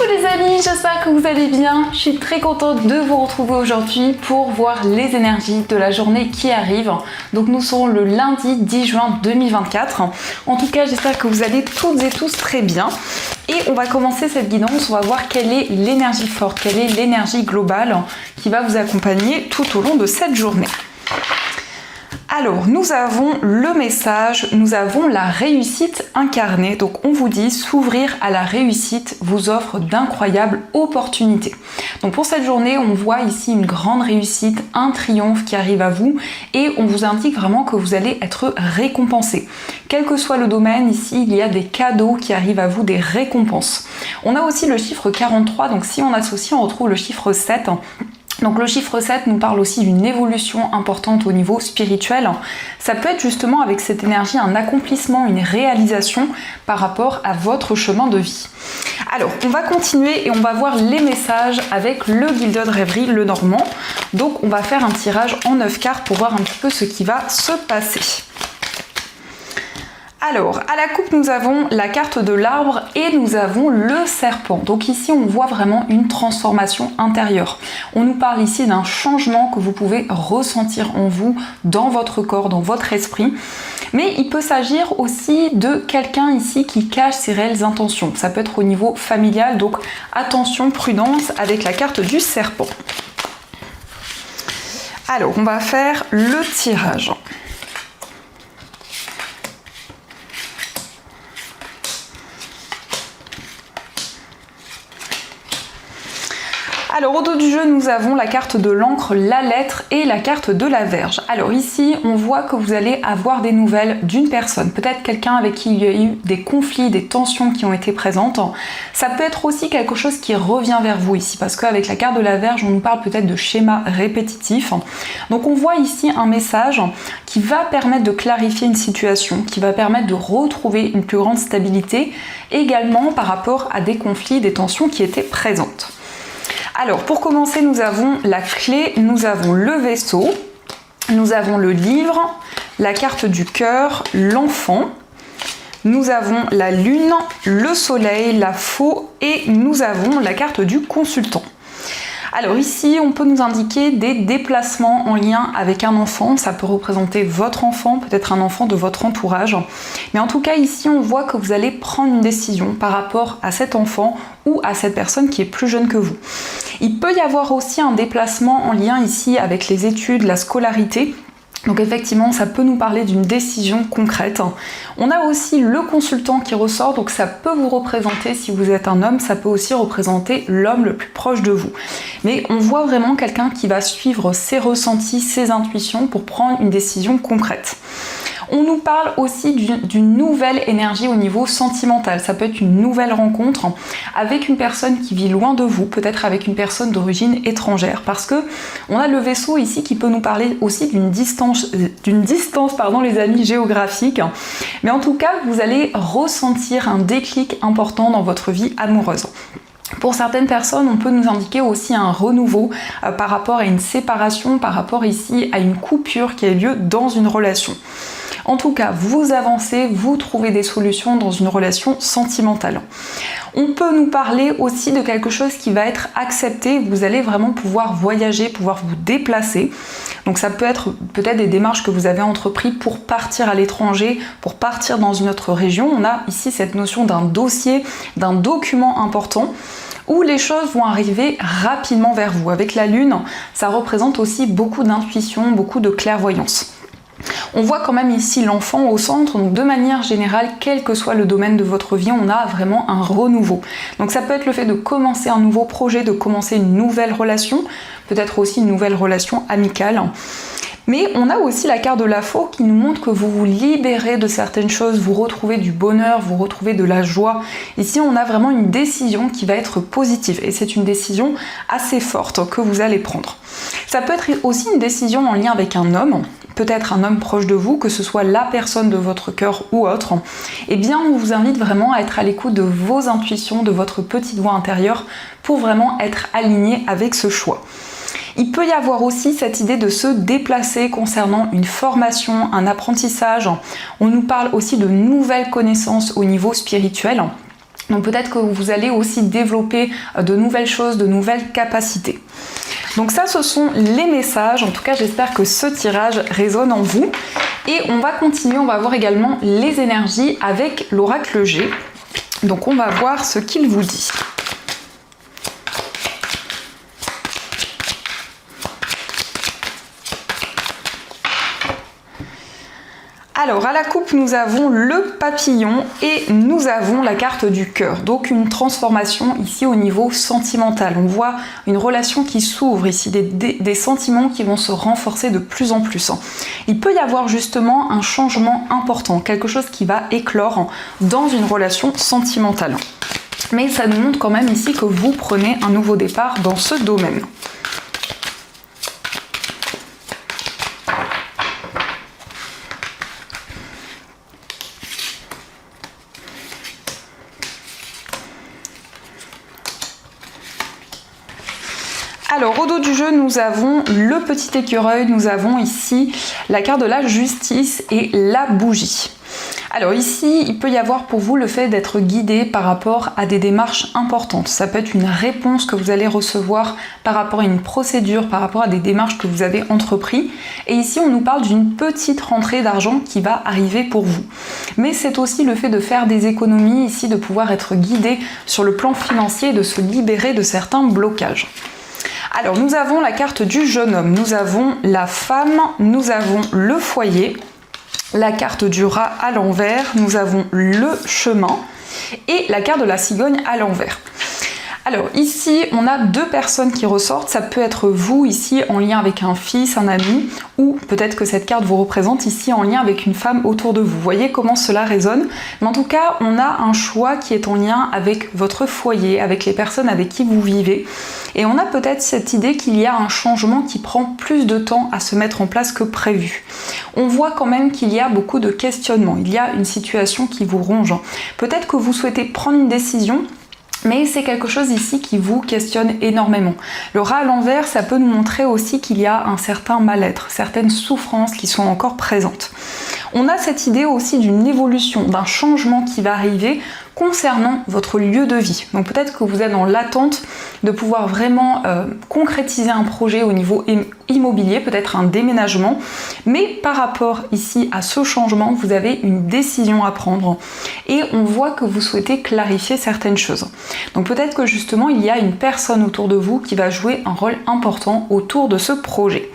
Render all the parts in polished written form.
Coucou les amis, j'espère que vous allez bien. Je suis très contente de vous retrouver aujourd'hui pour voir les énergies de la journée qui arrive. Donc nous serons le lundi 10 juin 2024. En tout cas, j'espère que vous allez toutes et tous très bien. Et on va commencer cette guidance, on va voir quelle est l'énergie forte, quelle est l'énergie globale qui va vous accompagner tout au long de cette journée. Alors, nous avons le message, nous avons la réussite incarnée. Donc, on vous dit, s'ouvrir à la réussite vous offre d'incroyables opportunités. Donc, pour cette journée, on voit ici une grande réussite, un triomphe qui arrive à vous et on vous indique vraiment que vous allez être récompensé. Quel que soit le domaine, ici, il y a des cadeaux qui arrivent à vous, des récompenses. On a aussi le chiffre 43, donc si on associe, on retrouve le chiffre 7. Donc le chiffre 7 nous parle aussi d'une évolution importante au niveau spirituel. Ça peut être justement avec cette énergie un accomplissement, une réalisation par rapport à votre chemin de vie. Alors on va continuer et on va voir les messages avec le Gilded Rêverie, le Normand. Donc on va faire un tirage en 9 cartes pour voir un petit peu ce qui va se passer. Alors, à la coupe, nous avons la carte de l'arbre et nous avons le serpent. Donc ici, on voit vraiment une transformation intérieure. On nous parle ici d'un changement que vous pouvez ressentir en vous, dans votre corps, dans votre esprit. Mais il peut s'agir aussi de quelqu'un ici qui cache ses réelles intentions. Ça peut être au niveau familial, donc attention, prudence avec la carte du serpent. Alors, on va faire le tirage. Alors au dos du jeu, nous avons la carte de l'encre, la lettre et la carte de la Vierge. Alors ici, on voit que vous allez avoir des nouvelles d'une personne, peut-être quelqu'un avec qui il y a eu des conflits, des tensions qui ont été présentes. Ça peut être aussi quelque chose qui revient vers vous ici, parce qu'avec la carte de la Vierge, on nous parle peut-être de schémas répétitifs. Donc on voit ici un message qui va permettre de clarifier une situation, qui va permettre de retrouver une plus grande stabilité, également par rapport à des conflits, des tensions qui étaient présentes. Alors pour commencer, nous avons la clé, nous avons le vaisseau, nous avons le livre, la carte du cœur, l'enfant, nous avons la lune, le soleil, la faux et nous avons la carte du consultant. Alors ici, on peut nous indiquer des déplacements en lien avec un enfant. Ça peut représenter votre enfant, peut-être un enfant de votre entourage. Mais en tout cas, ici, on voit que vous allez prendre une décision par rapport à cet enfant ou à cette personne qui est plus jeune que vous. Il peut y avoir aussi un déplacement en lien ici avec les études, la scolarité. Donc effectivement, ça peut nous parler d'une décision concrète. On a aussi le consultant qui ressort, donc ça peut vous représenter, si vous êtes un homme, ça peut aussi représenter l'homme le plus proche de vous. Mais on voit vraiment quelqu'un qui va suivre ses ressentis, ses intuitions pour prendre une décision concrète. On nous parle aussi d'une nouvelle énergie au niveau sentimental. Ça peut être une nouvelle rencontre avec une personne qui vit loin de vous, peut-être avec une personne d'origine étrangère, parce que on a le vaisseau ici qui peut nous parler aussi d'une distance, les amis, géographique. Mais en tout cas, vous allez ressentir un déclic important dans votre vie amoureuse. Pour certaines personnes, on peut nous indiquer aussi un renouveau par rapport à une séparation, par rapport ici à une coupure qui a eu lieu dans une relation. En tout cas, vous avancez, vous trouvez des solutions dans une relation sentimentale. On peut nous parler aussi de quelque chose qui va être accepté, vous allez vraiment pouvoir voyager, pouvoir vous déplacer. Donc ça peut être peut-être des démarches que vous avez entreprises pour partir à l'étranger, pour partir dans une autre région. On a ici cette notion d'un dossier, d'un document important, où les choses vont arriver rapidement vers vous. Avec la lune, ça représente aussi beaucoup d'intuition, beaucoup de clairvoyance. On voit quand même ici l'enfant au centre, donc de manière générale, quel que soit le domaine de votre vie, on a vraiment un renouveau. Donc ça peut être le fait de commencer un nouveau projet, de commencer une nouvelle relation, peut-être aussi une nouvelle relation amicale. Mais on a aussi la carte de la faux qui nous montre que vous vous libérez de certaines choses, vous retrouvez du bonheur, vous retrouvez de la joie. Ici, on a vraiment une décision qui va être positive et c'est une décision assez forte que vous allez prendre. Ça peut être aussi une décision en lien avec un homme, peut-être un homme proche de vous, que ce soit la personne de votre cœur ou autre. Eh bien, on vous invite vraiment à être à l'écoute de vos intuitions, de votre petite voix intérieure pour vraiment être aligné avec ce choix. Il peut y avoir aussi cette idée de se déplacer concernant une formation, un apprentissage. On nous parle aussi de nouvelles connaissances au niveau spirituel. Donc peut-être que vous allez aussi développer de nouvelles choses, de nouvelles capacités. Donc ça, ce sont les messages. En tout cas, j'espère que ce tirage résonne en vous. Et on va continuer, on va voir également les énergies avec l'oracle G. Donc on va voir ce qu'il vous dit. Alors à la coupe, nous avons le papillon et nous avons la carte du cœur. Donc une transformation ici au niveau sentimental. On voit une relation qui s'ouvre ici, des sentiments qui vont se renforcer de plus en plus. Il peut y avoir justement un changement important, quelque chose qui va éclore dans une relation sentimentale. Mais ça nous montre quand même ici que vous prenez un nouveau départ dans ce domaine. Alors au dos du jeu, nous avons le petit écureuil, nous avons ici la carte de la justice et la bougie. Alors ici, il peut y avoir pour vous le fait d'être guidé par rapport à des démarches importantes. Ça peut être une réponse que vous allez recevoir par rapport à une procédure, par rapport à des démarches que vous avez entreprises. Et ici, on nous parle d'une petite rentrée d'argent qui va arriver pour vous. Mais c'est aussi le fait de faire des économies, ici de pouvoir être guidé sur le plan financier et de se libérer de certains blocages. Alors nous avons la carte du jeune homme, nous avons la femme, nous avons le foyer, la carte du rat à l'envers, nous avons le chemin et la carte de la cigogne à l'envers. Alors ici, on a deux personnes qui ressortent, ça peut être vous ici en lien avec un fils, un ami, ou peut-être que cette carte vous représente ici en lien avec une femme autour de vous. Vous voyez comment cela résonne? Mais en tout cas, on a un choix qui est en lien avec votre foyer, avec les personnes avec qui vous vivez. Et on a peut-être cette idée qu'il y a un changement qui prend plus de temps à se mettre en place que prévu. On voit quand même qu'il y a beaucoup de questionnements, il y a une situation qui vous ronge. Peut-être que vous souhaitez prendre une décision, mais c'est quelque chose ici qui vous questionne énormément. Le rat à l'envers, ça peut nous montrer aussi qu'il y a un certain mal-être, certaines souffrances qui sont encore présentes. On a cette idée aussi d'une évolution, d'un changement qui va arriver concernant votre lieu de vie. Donc peut-être que vous êtes dans l'attente de pouvoir vraiment concrétiser un projet au niveau immobilier, peut-être un déménagement, mais par rapport ici à ce changement, vous avez une décision à prendre et on voit que vous souhaitez clarifier certaines choses. Donc peut-être que justement il y a une personne autour de vous qui va jouer un rôle important autour de ce projet.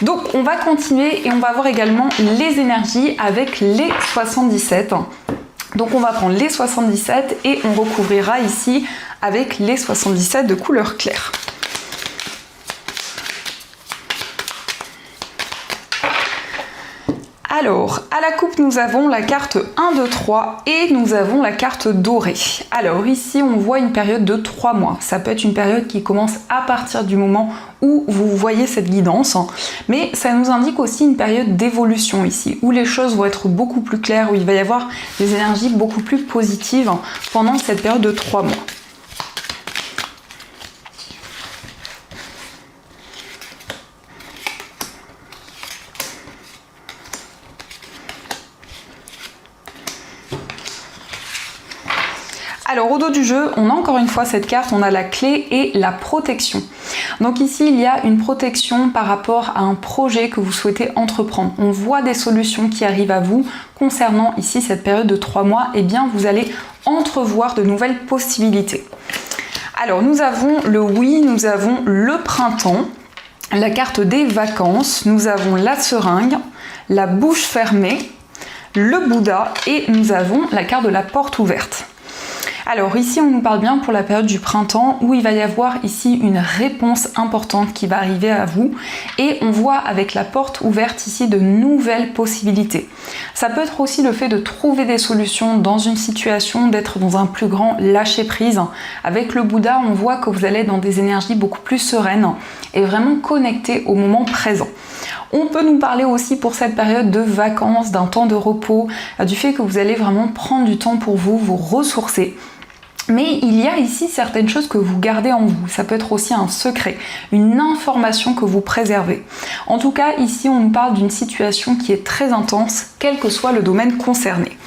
Donc on va continuer et on va voir également les énergies avec les 77. Donc on va prendre les 77 et on recouvrira ici avec les 77 de couleur claire. Alors, à la coupe, nous avons la carte 1, 2, 3 et nous avons la carte dorée. Alors ici, on voit une période de 3 mois. Ça peut être une période qui commence à partir du moment où vous voyez cette guidance, mais ça nous indique aussi une période d'évolution ici, où les choses vont être beaucoup plus claires, où il va y avoir des énergies beaucoup plus positives pendant cette période de 3 mois. Alors au dos du jeu, on a encore une fois cette carte, on a la clé et la protection. Donc ici, il y a une protection par rapport à un projet que vous souhaitez entreprendre. On voit des solutions qui arrivent à vous concernant ici cette période de 3 mois. Et bien, vous allez entrevoir de nouvelles possibilités. Alors nous avons le oui, nous avons le printemps, la carte des vacances, nous avons la seringue, la bouche fermée, le Bouddha et nous avons la carte de la porte ouverte. Alors ici on nous parle bien pour la période du printemps où il va y avoir ici une réponse importante qui va arriver à vous et on voit avec la porte ouverte ici de nouvelles possibilités. Ça peut être aussi le fait de trouver des solutions dans une situation, d'être dans un plus grand lâcher prise. Avec le Bouddha on voit que vous allez dans des énergies beaucoup plus sereines et vraiment connectées au moment présent. On peut nous parler aussi pour cette période de vacances, d'un temps de repos, du fait que vous allez vraiment prendre du temps pour vous, vous ressourcer. Mais il y a ici certaines choses que vous gardez en vous. Ça peut être aussi un secret, une information que vous préservez. En tout cas, ici, on nous parle d'une situation qui est très intense, quel que soit le domaine concerné.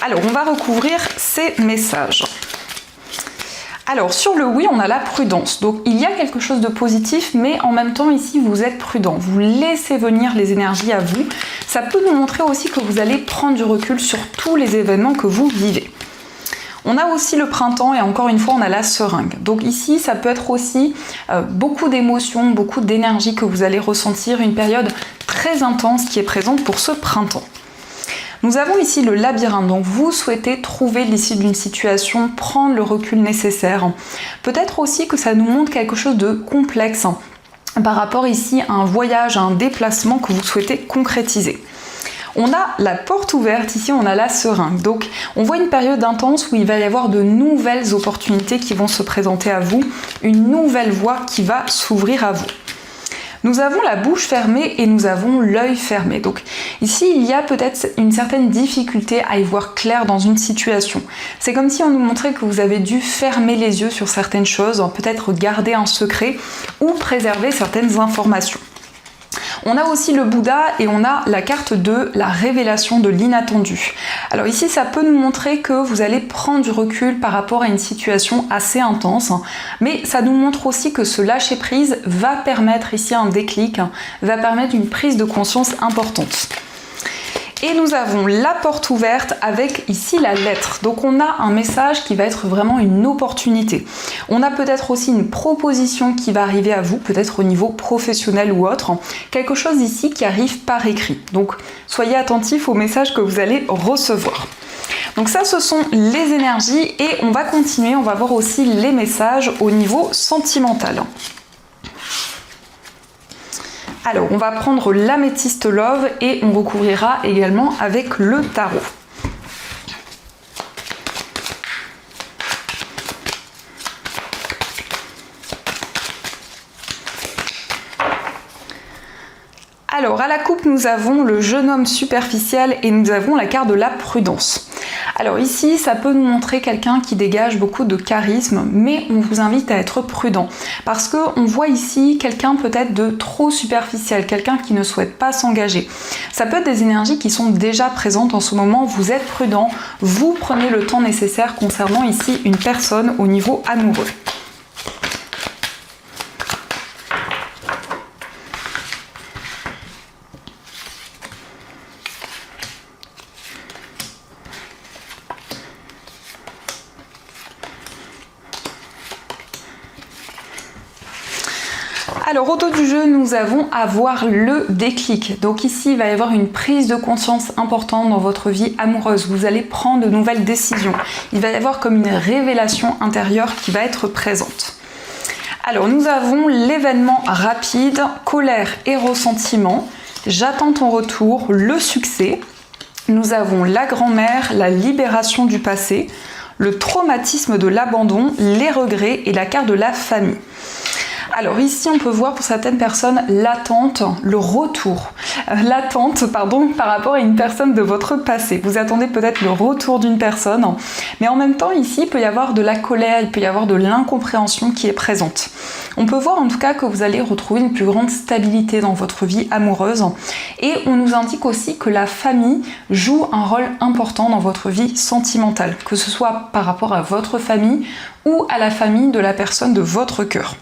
Alors, on va recouvrir ces messages. Alors, sur le oui, on a la prudence. Donc, il y a quelque chose de positif, mais en même temps, ici, vous êtes prudent. Vous laissez venir les énergies à vous. Ça peut nous montrer aussi que vous allez prendre du recul sur tous les événements que vous vivez. On a aussi le printemps et encore une fois, on a la seringue. Donc ici, ça peut être aussi beaucoup d'émotions, beaucoup d'énergie que vous allez ressentir, une période très intense qui est présente pour ce printemps. Nous avons ici le labyrinthe, donc vous souhaitez trouver l'issue d'une situation, prendre le recul nécessaire. Peut-être aussi que ça nous montre quelque chose de complexe par rapport ici à un voyage, à un déplacement que vous souhaitez concrétiser. On a la porte ouverte, ici on a la seringue, donc on voit une période intense où il va y avoir de nouvelles opportunités qui vont se présenter à vous, une nouvelle voie qui va s'ouvrir à vous. Nous avons la bouche fermée et nous avons l'œil fermé. Donc ici, il y a peut-être une certaine difficulté à y voir clair dans une situation. C'est comme si on nous montrait que vous avez dû fermer les yeux sur certaines choses, peut-être garder un secret ou préserver certaines informations. On a aussi le Bouddha et on a la carte de la révélation de l'inattendu. Alors ici, ça peut nous montrer que vous allez prendre du recul par rapport à une situation assez intense, mais ça nous montre aussi que ce lâcher-prise va permettre ici un déclic, va permettre une prise de conscience importante. Et nous avons la porte ouverte avec ici la lettre. Donc on a un message qui va être vraiment une opportunité. On a peut-être aussi une proposition qui va arriver à vous, peut-être au niveau professionnel ou autre. Quelque chose ici qui arrive par écrit. Donc soyez attentifs au message que vous allez recevoir. Donc ça, ce sont les énergies et on va continuer. On va voir aussi les messages au niveau sentimental. Alors, on va prendre l'améthyste Love et on recouvrira également avec le tarot. Alors, à la coupe, nous avons le jeune homme superficiel et nous avons la carte de la prudence. Alors ici, ça peut nous montrer quelqu'un qui dégage beaucoup de charisme, mais on vous invite à être prudent parce qu'on voit ici quelqu'un peut-être de trop superficiel, quelqu'un qui ne souhaite pas s'engager. Ça peut être des énergies qui sont déjà présentes en ce moment, vous êtes prudent, vous prenez le temps nécessaire concernant ici une personne au niveau amoureux. Alors au dos du jeu, nous avons à voir le déclic. Donc ici, il va y avoir une prise de conscience importante dans votre vie amoureuse. Vous allez prendre de nouvelles décisions. Il va y avoir comme une révélation intérieure qui va être présente. Alors nous avons l'événement rapide, colère et ressentiment. J'attends ton retour, le succès. Nous avons la grand-mère, la libération du passé, le traumatisme de l'abandon, les regrets et la carte de la famille. Alors ici, on peut voir pour certaines personnes l'attente, le retour. Par rapport à une personne de votre passé. Vous attendez peut-être le retour d'une personne, mais en même temps, ici, il peut y avoir de la colère, il peut y avoir de l'incompréhension qui est présente. On peut voir en tout cas que vous allez retrouver une plus grande stabilité dans votre vie amoureuse et on nous indique aussi que la famille joue un rôle important dans votre vie sentimentale, que ce soit par rapport à votre famille ou à la famille de la personne de votre cœur.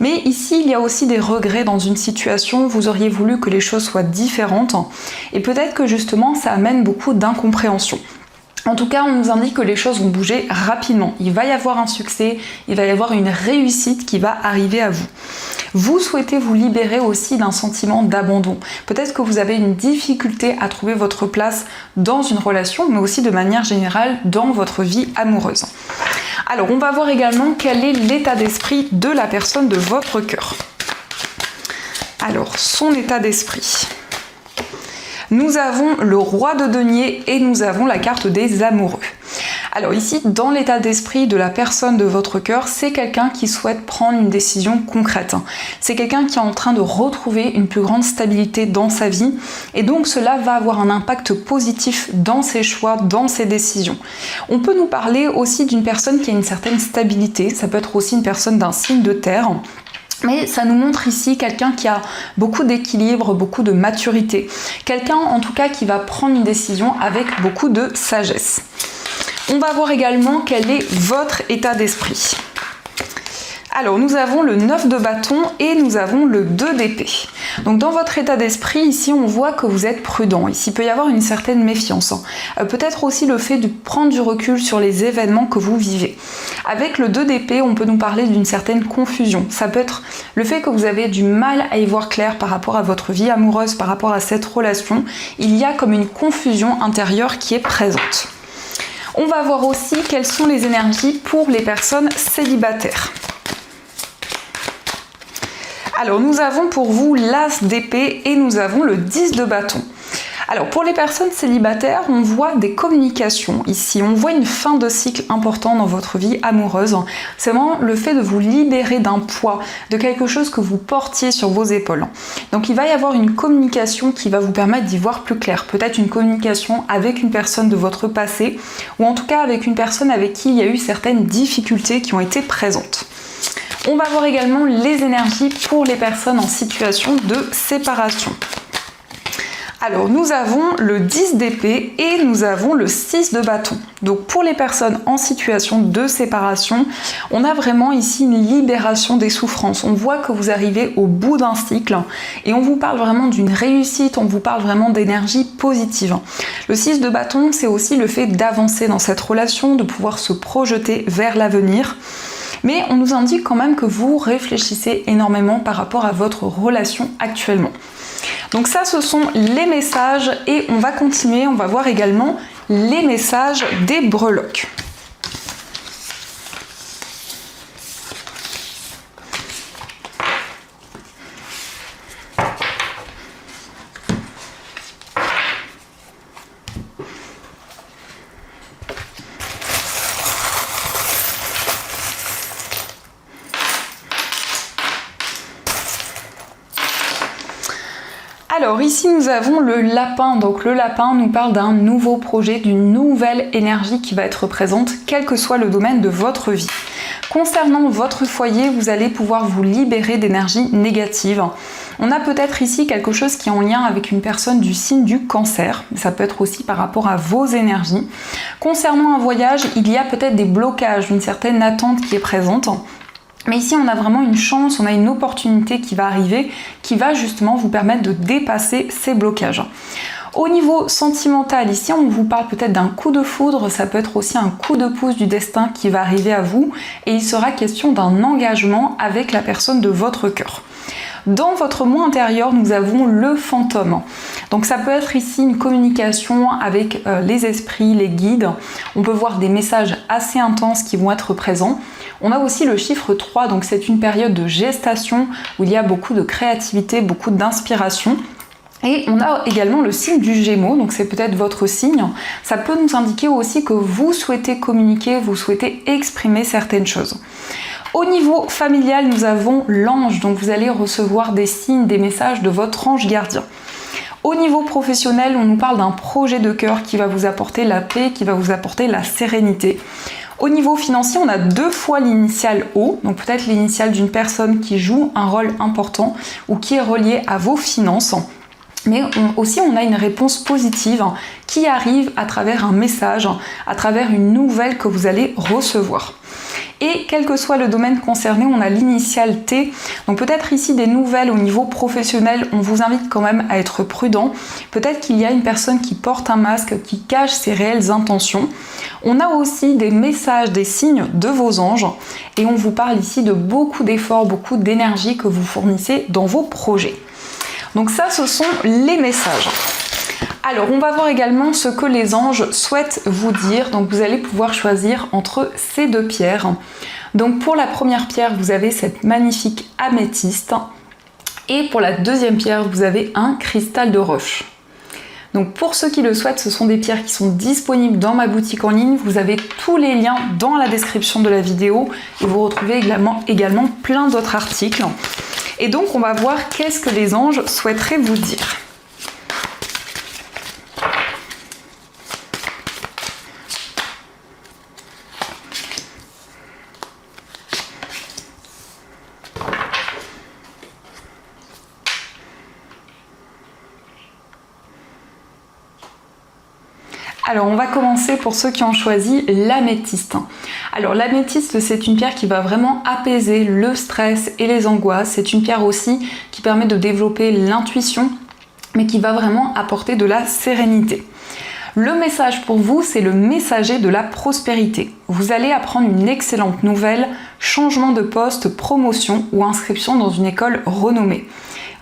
Mais ici, il y a aussi des regrets dans une situation, vous auriez voulu que les choses soient différentes et peut-être que justement ça amène beaucoup d'incompréhension. En tout cas, on nous indique que les choses vont bouger rapidement. Il va y avoir un succès, il va y avoir une réussite qui va arriver à vous. Vous souhaitez vous libérer aussi d'un sentiment d'abandon. Peut-être que vous avez une difficulté à trouver votre place dans une relation, mais aussi de manière générale dans votre vie amoureuse. Alors, on va voir également quel est l'état d'esprit de la personne de votre cœur. Alors, son état d'esprit. Nous avons le roi de denier et nous avons la carte des amoureux. Alors ici, dans l'état d'esprit de la personne de votre cœur, c'est quelqu'un qui souhaite prendre une décision concrète. C'est quelqu'un qui est en train de retrouver une plus grande stabilité dans sa vie et donc cela va avoir un impact positif dans ses choix, dans ses décisions. On peut nous parler aussi d'une personne qui a une certaine stabilité, ça peut être aussi une personne d'un signe de terre. Mais ça nous montre ici quelqu'un qui a beaucoup d'équilibre, beaucoup de maturité. Quelqu'un en tout cas qui va prendre une décision avec beaucoup de sagesse. On va voir également quel est votre état d'esprit. Alors nous avons le 9 de bâton et nous avons le 2 d'épée. Donc dans votre état d'esprit, ici on voit que vous êtes prudent. Ici il peut y avoir une certaine méfiance. Peut-être aussi le fait de prendre du recul sur les événements que vous vivez. Avec le 2 d'épée, on peut nous parler d'une certaine confusion. Ça peut être le fait que vous avez du mal à y voir clair par rapport à votre vie amoureuse, par rapport à cette relation. Il y a comme une confusion intérieure qui est présente. On va voir aussi quelles sont les énergies pour les personnes célibataires. Alors nous avons pour vous l'As d'épée et nous avons le 10 de bâton. Alors pour les personnes célibataires, on voit des communications ici, on voit une fin de cycle important dans votre vie amoureuse. C'est vraiment le fait de vous libérer d'un poids, de quelque chose que vous portiez sur vos épaules. Donc il va y avoir une communication qui va vous permettre d'y voir plus clair. Peut-être une communication avec une personne de votre passé, ou en tout cas avec une personne avec qui il y a eu certaines difficultés qui ont été présentes. On va voir également les énergies pour les personnes en situation de séparation. Alors nous avons le 10 d'épée et nous avons le 6 de bâton. Donc pour les personnes en situation de séparation, on a vraiment ici une libération des souffrances. On voit que vous arrivez au bout d'un cycle et on vous parle vraiment d'une réussite, on vous parle vraiment d'énergie positive. Le 6 de bâton, c'est aussi le fait d'avancer dans cette relation, de pouvoir se projeter vers l'avenir. Mais on nous indique quand même que vous réfléchissez énormément par rapport à votre relation actuellement. Donc ça, ce sont les messages et on va continuer, on va voir également les messages des breloques. Alors ici nous avons le lapin, donc le lapin nous parle d'un nouveau projet, d'une nouvelle énergie qui va être présente, quel que soit le domaine de votre vie. Concernant votre foyer, vous allez pouvoir vous libérer d'énergie négative. On a peut-être ici quelque chose qui est en lien avec une personne du signe du cancer, ça peut être aussi par rapport à vos énergies. Concernant un voyage, il y a peut-être des blocages, une certaine attente qui est présente. Mais ici, on a vraiment une chance, on a une opportunité qui va arriver, qui va justement vous permettre de dépasser ces blocages. Au niveau sentimental, ici, on vous parle peut-être d'un coup de foudre, ça peut être aussi un coup de pouce du destin qui va arriver à vous, et il sera question d'un engagement avec la personne de votre cœur. Dans votre moi intérieur, nous avons le fantôme. Donc ça peut être ici une communication avec les esprits, les guides. On peut voir des messages assez intenses qui vont être présents. On a aussi le chiffre 3, donc c'est une période de gestation où il y a beaucoup de créativité, beaucoup d'inspiration. Et on a également le signe du Gémeaux, donc c'est peut-être votre signe. Ça peut nous indiquer aussi que vous souhaitez communiquer, vous souhaitez exprimer certaines choses. Au niveau familial, nous avons l'ange, donc vous allez recevoir des signes, des messages de votre ange gardien. Au niveau professionnel, on nous parle d'un projet de cœur qui va vous apporter la paix, qui va vous apporter la sérénité. Au niveau financier, on a 2 fois l'initiale O, donc peut-être l'initiale d'une personne qui joue un rôle important ou qui est reliée à vos finances. Mais aussi on a une réponse positive qui arrive à travers un message, à travers une nouvelle que vous allez recevoir. Et quel que soit le domaine concerné, on a l'initiale T. Donc peut-être ici des nouvelles au niveau professionnel, on vous invite quand même à être prudent. Peut-être qu'il y a une personne qui porte un masque, qui cache ses réelles intentions. On a aussi des messages, des signes de vos anges. Et on vous parle ici de beaucoup d'efforts, beaucoup d'énergie que vous fournissez dans vos projets. Donc ça, ce sont les messages. Alors, on va voir également ce que les anges souhaitent vous dire. Donc, vous allez pouvoir choisir entre ces 2 pierres. Donc, pour la première pierre, vous avez cette magnifique améthyste. Et pour la deuxième pierre, vous avez un cristal de roche. Donc, pour ceux qui le souhaitent, ce sont des pierres qui sont disponibles dans ma boutique en ligne. Vous avez tous les liens dans la description de la vidéo. Et vous retrouvez également plein d'autres articles. Et donc, on va voir qu'est-ce que les anges souhaiteraient vous dire. Alors on va commencer pour ceux qui ont choisi l'améthyste. Alors l'améthyste, c'est une pierre qui va vraiment apaiser le stress et les angoisses. C'est une pierre aussi qui permet de développer l'intuition, mais qui va vraiment apporter de la sérénité. Le message pour vous, c'est le messager de la prospérité. Vous allez apprendre une excellente nouvelle, changement de poste, promotion ou inscription dans une école renommée.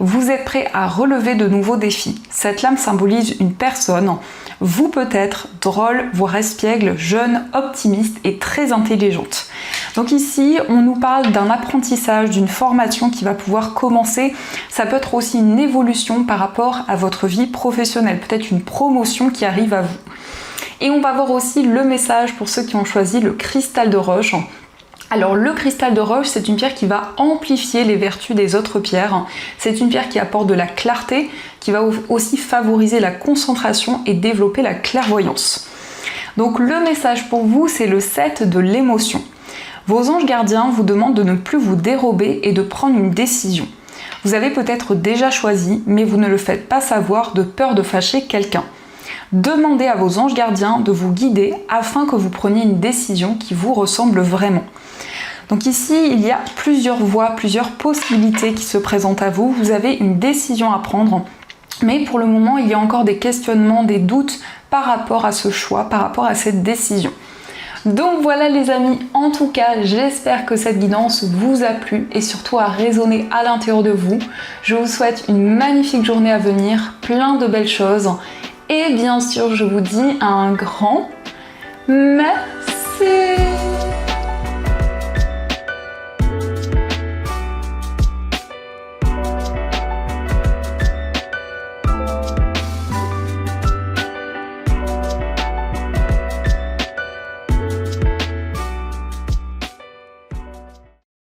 Vous êtes prêt à relever de nouveaux défis. Cette lame symbolise une personne, vous peut-être drôle, voire espiègle, jeune, optimiste et très intelligente. Donc ici, on nous parle d'un apprentissage, d'une formation qui va pouvoir commencer. Ça peut être aussi une évolution par rapport à votre vie professionnelle, peut-être une promotion qui arrive à vous. Et on va voir aussi le message pour ceux qui ont choisi le cristal de roche. Alors le cristal de roche, c'est une pierre qui va amplifier les vertus des autres pierres. C'est une pierre qui apporte de la clarté, qui va aussi favoriser la concentration et développer la clairvoyance. Donc le message pour vous, c'est le 7 de l'émotion. Vos anges gardiens vous demandent de ne plus vous dérober et de prendre une décision. Vous avez peut-être déjà choisi, mais vous ne le faites pas savoir de peur de fâcher quelqu'un. Demandez à vos anges gardiens de vous guider afin que vous preniez une décision qui vous ressemble vraiment. Donc ici, il y a plusieurs voies, plusieurs possibilités qui se présentent à vous. Vous avez une décision à prendre, mais pour le moment, il y a encore des questionnements, des doutes par rapport à ce choix, par rapport à cette décision. Donc voilà les amis, en tout cas, j'espère que cette guidance vous a plu et surtout a résonné à l'intérieur de vous. Je vous souhaite une magnifique journée à venir, plein de belles choses. Et bien sûr, je vous dis un grand merci.